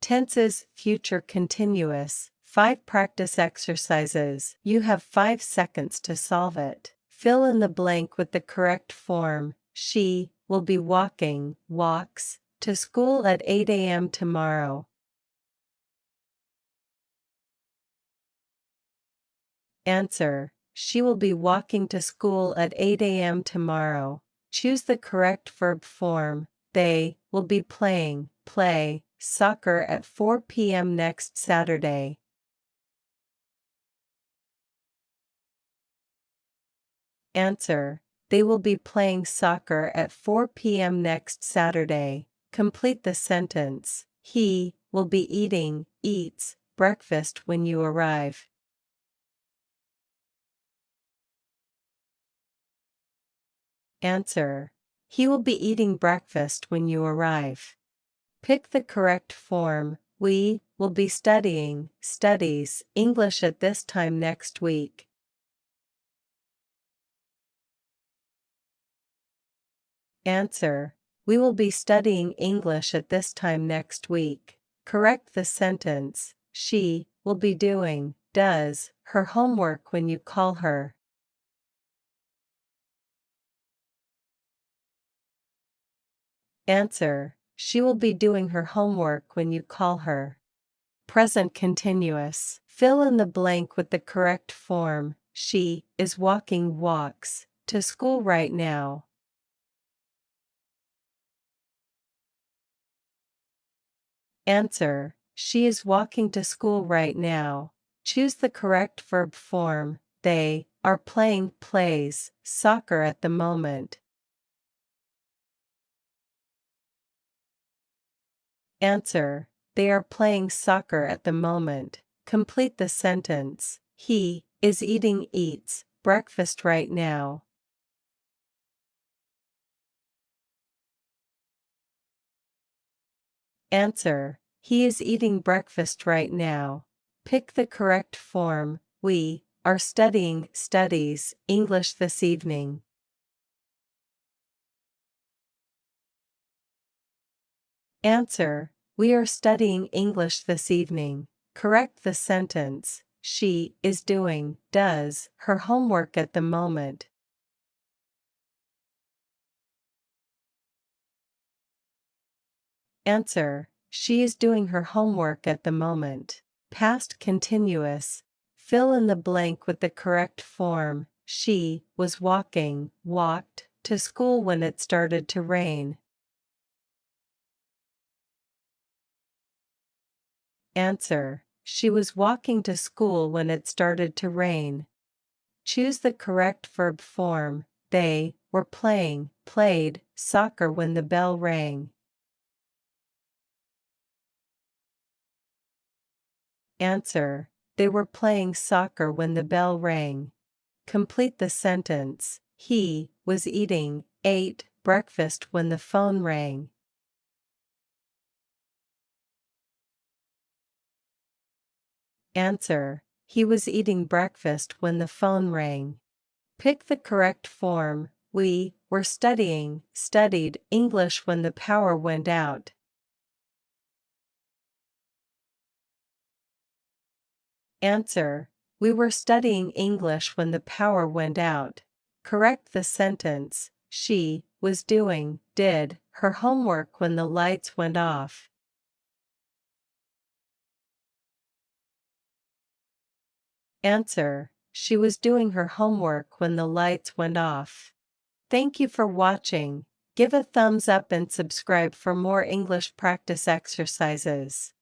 Tenses, future continuous. 5 practice exercises. You have 5 seconds to solve it. Fill in the blank with the correct form. She will be walking, walks, to school at 8 a.m. tomorrow. Answer. She will be walking to school at 8 a.m. tomorrow. Choose the correct verb form. They will be play soccer at 4 p.m. next Saturday. Answer. They will be playing soccer at 4 p.m. next Saturday. Complete the sentence. He will be eats breakfast when you arrive. Answer. He will be eating breakfast when you arrive. Pick the correct form. We will be studies English at this time next week. Answer. We will be studying English at this time next week. Correct the sentence. She will be does her homework when you call her. Answer. She will be doing her homework when you call her. Present continuous. Fill in the blank with the correct form. She is walks to school right now. Answer. She is walking to school right now. Choose the correct verb form. They are playing soccer at the moment. Answer. They are playing soccer at the moment. Complete the sentence. He is eats breakfast right now. Answer. He is eating breakfast right now. Pick the correct form. We are studies English this evening. Answer. We are studying English this evening. Correct the sentence. She is does her homework at the moment. Answer. She is doing her homework at the moment. Past continuous. Fill in the blank with the correct form. She was walked to school when it started to rain. Answer. She was walking to school when it started to rain. Choose the correct verb form. They were played soccer when the bell rang. Answer. They were playing soccer when the bell rang. Complete the sentence. He was ate breakfast when the phone rang. Answer. He was eating breakfast when the phone rang. Pick the correct form. We were studied English when the power went out. Answer. We were studying English when the power went out. Correct the sentence. She was did her homework when the lights went off. Answer. She was doing her homework when the lights went off. Thank you for watching. Give a thumbs up and subscribe for more English practice exercises.